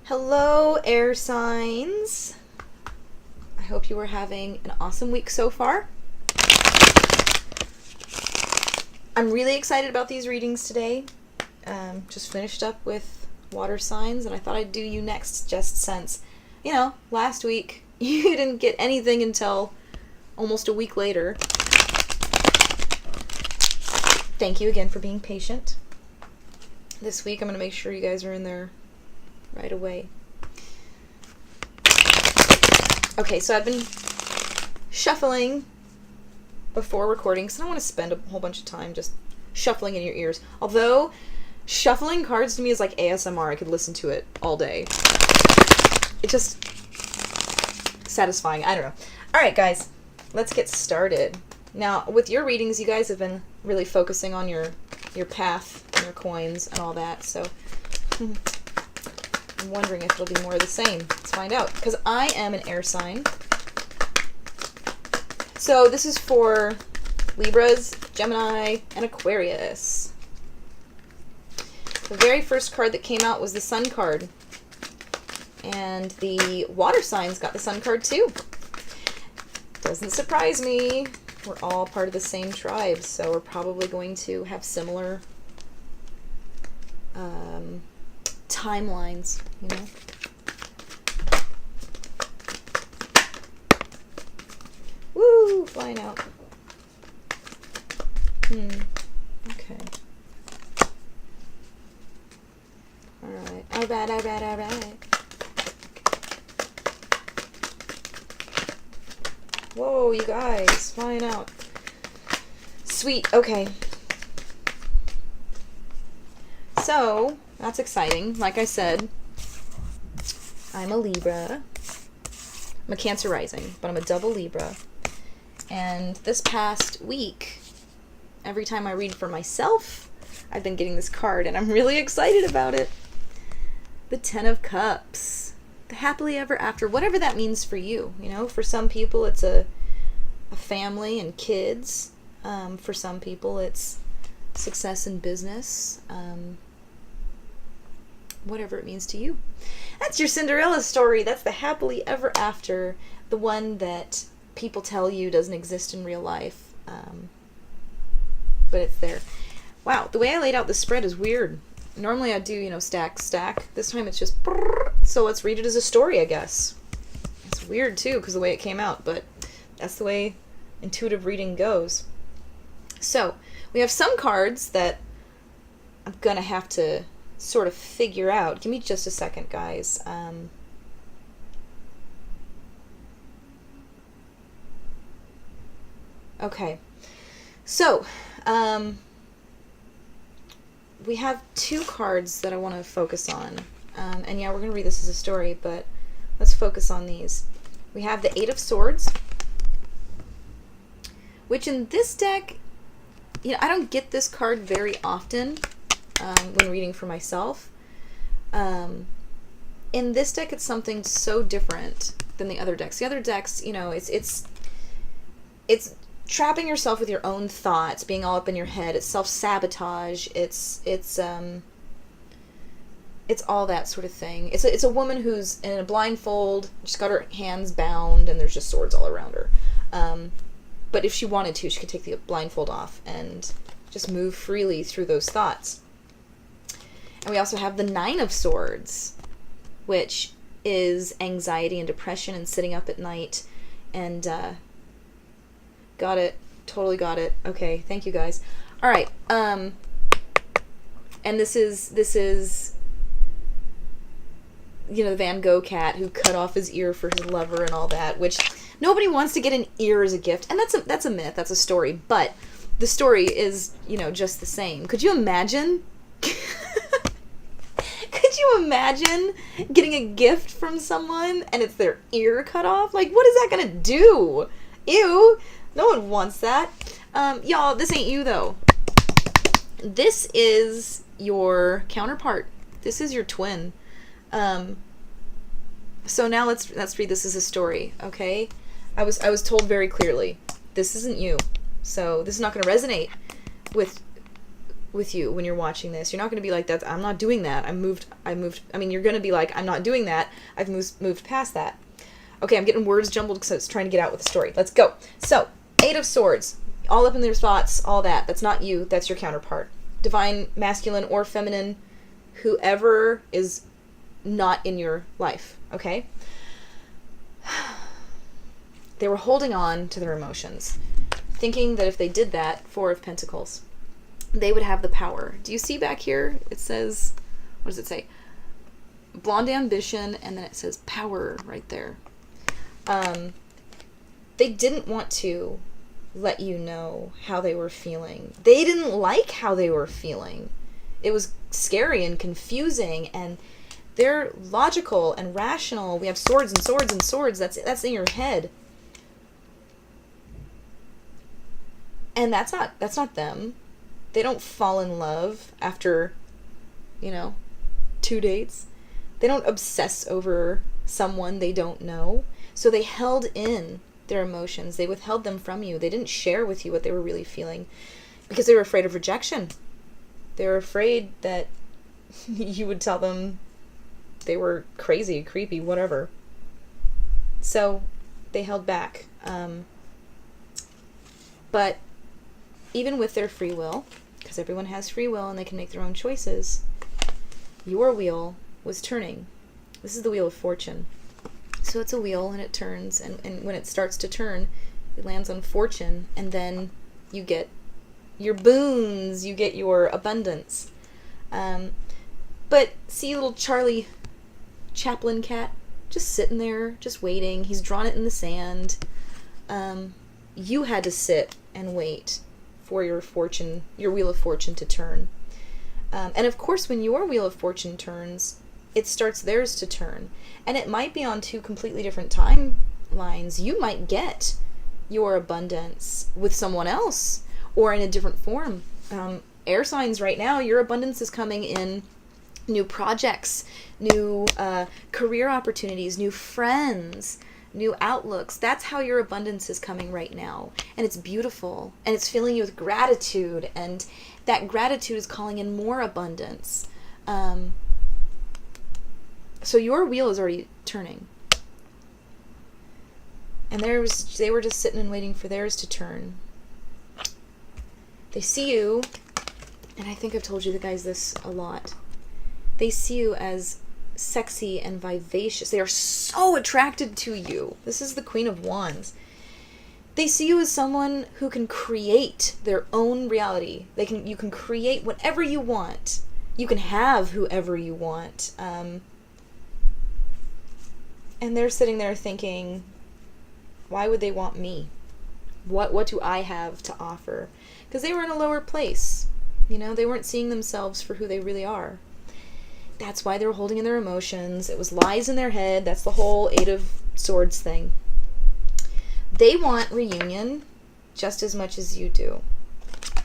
Hello, air signs. I hope you are having an awesome week so far. I'm really excited about these readings today. Just finished up with water signs, and I thought I'd do you next just since, last week you didn't get anything until almost a week later. Thank you again for being patient. This week I'm going to make sure you guys are in there right away. Okay, so I've been shuffling before recording because I don't want to spend a whole bunch of time just shuffling in your ears. Although, shuffling cards to me is like ASMR. I could listen to it all day. It's just satisfying. I don't know. Alright, guys. Let's get started. Now, with your readings, you guys have been really focusing on your path and your coins and all that, so I'm wondering if it'll be more of the same. Let's find out. Because I am an air sign. So this is for Libras, Gemini, and Aquarius. The very first card that came out was the Sun card. And the water signs got the Sun card too. Doesn't surprise me. We're all part of the same tribe, so we're probably going to have similar timelines, Woo! Flying out. Okay. Alright. Alright. Whoa, you guys. Flying out. Sweet. Okay. So, that's exciting. Like I said, I'm a Libra. I'm a Cancer rising, but I'm a double Libra. And this past week, every time I read for myself, I've been getting this card, and I'm really excited about it. The Ten of Cups. The happily ever after. Whatever that means for you. For some people, it's a family and kids. For some people, it's success in business. Whatever it means to you. That's your Cinderella story. That's the happily ever after. The one that people tell you doesn't exist in real life. But it's there. Wow, the way I laid out the spread is weird. Normally I do, stack. This time it's just... So let's read it as a story, I guess. It's weird, too, because the way it came out. But that's the way intuitive reading goes. So, we have some cards that I'm going to have to sort of figure out. Give me just a second, guys. Okay. So, we have two cards that I want to focus on. And yeah, we're going to read this as a story, but let's focus on these. We have the Eight of Swords, which in this deck, I don't get this card very often when reading for myself. In this deck, it's something so different than the other decks. The other decks, it's trapping yourself with your own thoughts, being all up in your head. It's self-sabotage. It's all that sort of thing. It's a woman who's in a blindfold. She's got her hands bound, and there's just swords all around her. But if she wanted to, she could take the blindfold off and just move freely through those thoughts. And we also have the Nine of Swords, which is anxiety and depression and sitting up at night. And got it. Totally got it. Okay, thank you guys. All right. And this is the Van Gogh cat who cut off his ear for his lover and all that, which nobody wants to get an ear as a gift. And that's a myth. That's a story. But the story is, just the same. Could you imagine? Could you imagine getting a gift from someone and it's their ear cut off? Like, what is that gonna do? Ew. No one wants that. Y'all, this ain't you, though. This is your counterpart. This is your twin. So now let's read this as a story, okay? I was told very clearly, this isn't you. So this is not going to resonate with with you when you're watching this. You're not going to be like, that. I'm not doing that. I moved. I mean, you're going to be like, I'm not doing that. I've moved past that. Okay, I'm getting words jumbled because I was trying to get out with the story. Let's go. So, 8 of Swords. All up in their spots, all that. That's not you. That's your counterpart. Divine, masculine, or feminine, whoever is not in your life, okay? They were holding on to their emotions, thinking that if they did that, 4 of Pentacles, they would have the power. Do you see back here? It says, what does it say? Blonde ambition, and then it says power right there. They didn't want to let you know how they were feeling. They didn't like how they were feeling. It was scary and confusing, and they're logical and rational. We have swords and swords and swords. That's in your head. And that's not them. They don't fall in love after, 2 dates. They don't obsess over someone they don't know. So they held in their emotions. They withheld them from you. They didn't share with you what they were really feeling because they were afraid of rejection. They were afraid that you would tell them they were crazy, creepy, whatever. So they held back. But even with their free will, because everyone has free will and they can make their own choices, your wheel was turning. This is the Wheel of Fortune. So it's a wheel and it turns, and when it starts to turn, it lands on fortune, and then you get your boons, you get your abundance. But see little Charlie Chaplin cat just sitting there, just waiting. He's drawn it in the sand. You had to sit and wait for your fortune, your Wheel of Fortune to turn. And of course, when your Wheel of Fortune turns, it starts theirs to turn. And it might be on 2 completely different timelines. You might get your abundance with someone else or in a different form. Air signs right now, your abundance is coming in new projects, new career opportunities, new friends, new outlooks. That's how your abundance is coming right now. And it's beautiful. And it's filling you with gratitude. And that gratitude is calling in more abundance. So your wheel is already turning. And they were just sitting and waiting for theirs to turn. They see you, and I think I've told you guys this a lot. They see you as sexy and vivacious. They are so attracted to you. This is the Queen of Wands. They see you as someone who can create their own reality. You can create whatever you want. You can have whoever you want. And they're sitting there thinking, why would they want me? What do I have to offer? Because they were in a lower place. They weren't seeing themselves for who they really are. That's why they were holding in their emotions. It was lies in their head. That's the whole 8 of Swords thing. They want reunion just as much as you do.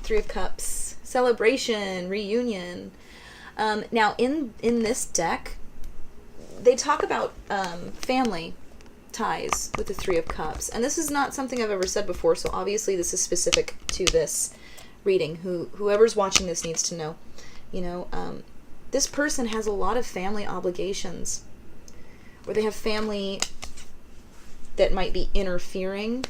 3 of Cups. Celebration, reunion. Now, in this deck, they talk about family ties with the 3 of Cups. And this is not something I've ever said before, so obviously this is specific to this reading. Whoever's watching this needs to know. This person has a lot of family obligations, or they have family that might be interfering,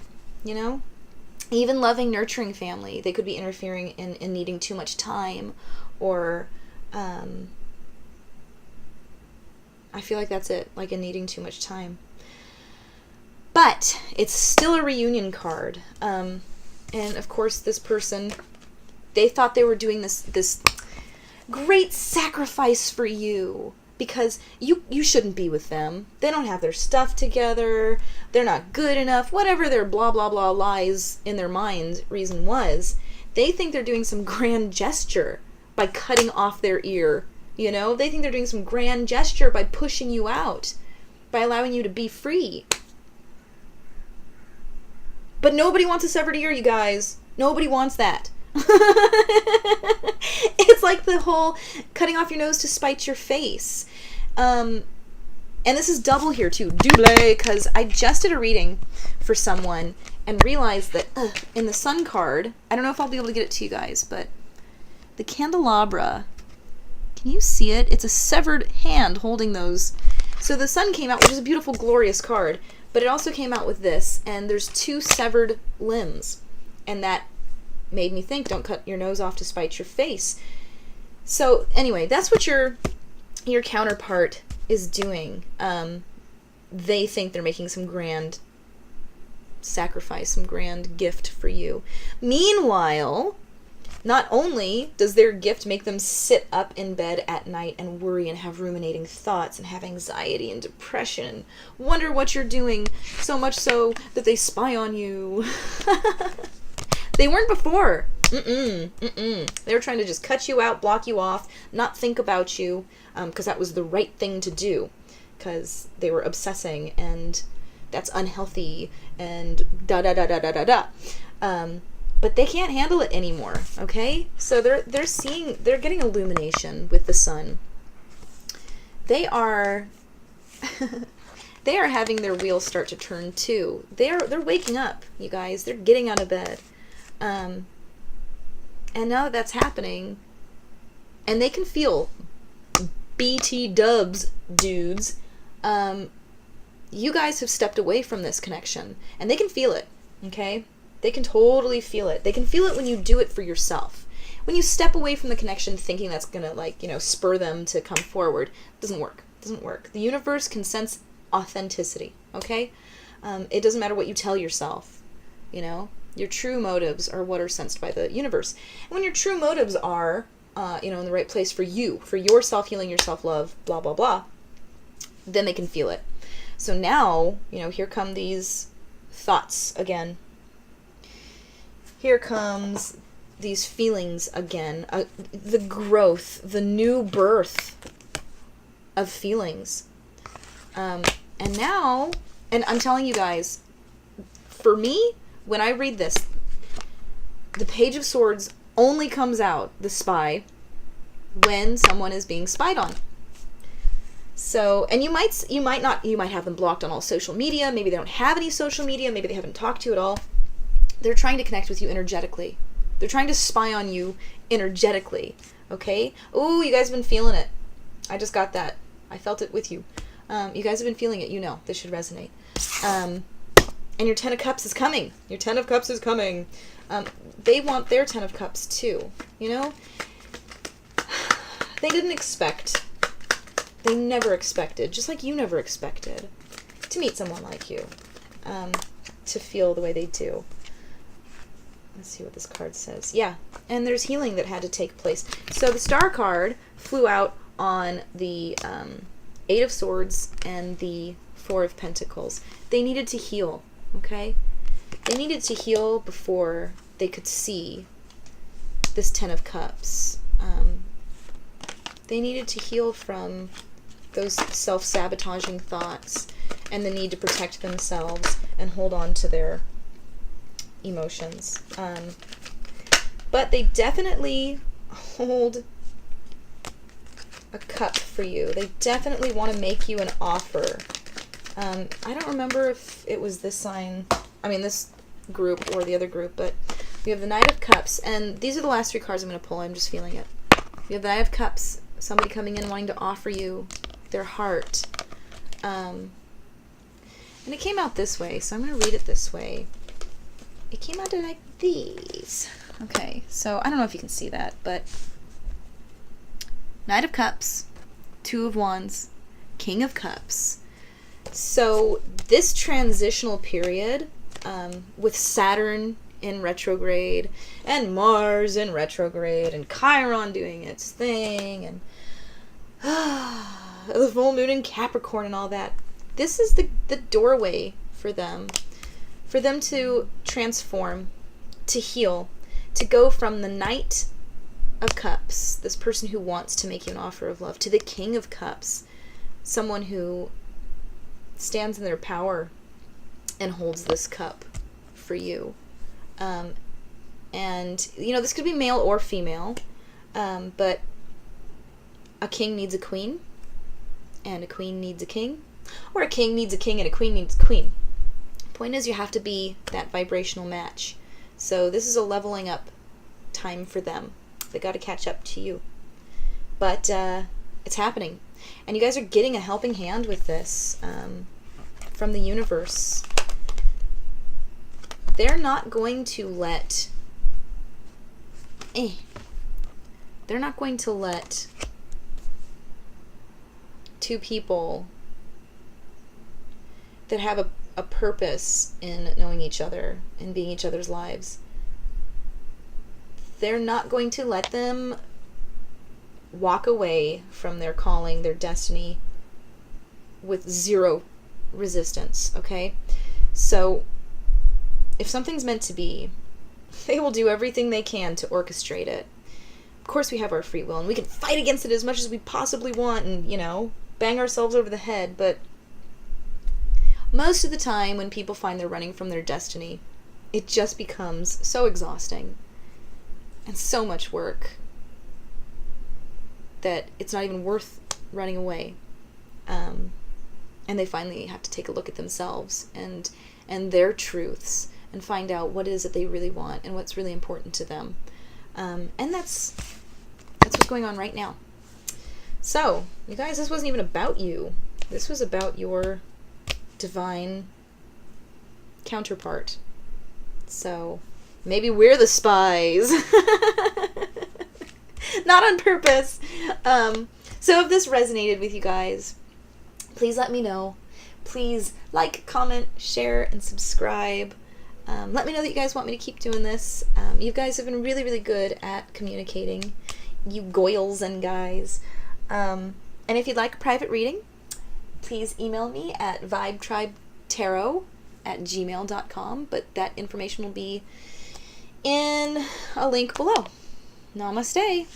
Even loving, nurturing family. They could be interfering in needing too much time, or I feel like that's it, like in needing too much time. But it's still a reunion card. And of course, this person, they thought they were doing this great sacrifice for you because you shouldn't be with them. They don't have their stuff together. They're not good enough. Whatever their blah, blah, blah lies in their mind reason was, they think they're doing some grand gesture by cutting off their ear. They think they're doing some grand gesture by pushing you out, by allowing you to be free. But nobody wants a severed ear, you guys. Nobody wants that. It's like the whole cutting off your nose to spite your face. And this is double here too, double, because I just did a reading for someone and realized that in the Sun card, I don't know if I'll be able to get it to you guys, but the candelabra. Can you see it? It's a severed hand holding those. So the sun came out, which is a beautiful, glorious card, but it also came out with this, and there's 2 severed limbs. And that made me think, don't cut your nose off to spite your face. So anyway, that's what your counterpart is doing. They think they're making some grand sacrifice, some grand gift for you. Meanwhile, not only does their gift make them sit up in bed at night and worry and have ruminating thoughts and have anxiety and depression and wonder what you're doing, so much so that they spy on you. They weren't before. They were trying to just cut you out, block you off, not think about you, because that was the right thing to do, because they were obsessing, and that's unhealthy, and da-da-da-da-da-da-da. But they can't handle it anymore, okay? So they're getting illumination with the sun. They are they are having their wheels start to turn too. They're waking up, you guys. They're getting out of bed. And now that that's happening, and they can feel BT dubs, dudes, you guys have stepped away from this connection, and they can feel it, okay? They can totally feel it. They can feel it when you do it for yourself. When you step away from the connection thinking that's going to, spur them to come forward, it doesn't work. It doesn't work. The universe can sense authenticity, okay? It doesn't matter what you tell yourself, Your true motives are what are sensed by the universe. And when your true motives are, in the right place for you, for your self-healing, your self-love, blah, blah, blah, then they can feel it. So now, here come these thoughts again. Here comes these feelings again. The growth, the new birth of feelings. And now, and I'm telling you guys, for me, when I read this, the Page of Swords only comes out, the spy, when someone is being spied on. So, and you might have them blocked on all social media. Maybe they don't have any social media. Maybe they haven't talked to you at all. They're trying to connect with you energetically. They're trying to spy on you energetically. Okay? Oh, you guys have been feeling it. I just got that. I felt it with you. You guys have been feeling it. This should resonate. And your 10 of Cups is coming. Your 10 of Cups is coming. They want their 10 of Cups too. They didn't expect. They never expected, just like you never expected, to meet someone like you. To feel the way they do. Let's see what this card says. Yeah, and there's healing that had to take place. So the Star card flew out on the 8 of Swords and the 4 of Pentacles. They needed to heal, okay? They needed to heal before they could see this 10 of Cups. They needed to heal from those self-sabotaging thoughts and the need to protect themselves and hold on to their emotions. But they definitely hold a cup for you. They definitely want to make you an offer. I don't remember if it was this sign, this group or the other group, but we have the Knight of Cups, and these are the last 3 cards I'm going to pull. I'm just feeling it. We have the Knight of Cups, somebody coming in wanting to offer you their heart. And it came out this way, so I'm going to read it this way. It came out like these. Okay, so I don't know if you can see that, but Knight of Cups, 2 of Wands, King of Cups. So this transitional period, with Saturn in retrograde and Mars in retrograde and Chiron doing its thing and the full moon in Capricorn and all that, this is the doorway for them to transform, to heal, to go from the Knight of Cups, this person who wants to make you an offer of love, to the King of Cups, someone who stands in their power and holds this cup for you. And, this could be male or female, but a king needs a queen, and a queen needs a king, or a king needs a king and a queen needs a queen. Point is, you have to be that vibrational match. So this is a leveling up time for them. They got to catch up to you. But it's happening. And you guys are getting a helping hand with this from the universe. They're not going to let... They're not going to let two people that have a purpose in knowing each other and being each other's lives, they're not going to let them walk away from their calling, their destiny, with zero resistance, okay? So, if something's meant to be, they will do everything they can to orchestrate it. Of course we have our free will, and we can fight against it as much as we possibly want and, you know, bang ourselves over the head, but most of the time when people find they're running from their destiny, it just becomes so exhausting and so much work that it's not even worth running away. And they finally have to take a look at themselves and their truths and find out what it is that they really want and what's really important to them. And that's what's going on right now. So, you guys, this wasn't even about you. This was about your divine counterpart. So, maybe we're the spies. Not on purpose. So if this resonated with you guys, please let me know. Please like, comment, share, and subscribe. Let me know that you guys want me to keep doing this. You guys have been really, really good at communicating. You goyles and guys. And if you'd like a private reading, please email me at VibeTribeTarot@gmail.com. But that information will be in a link below. Namaste.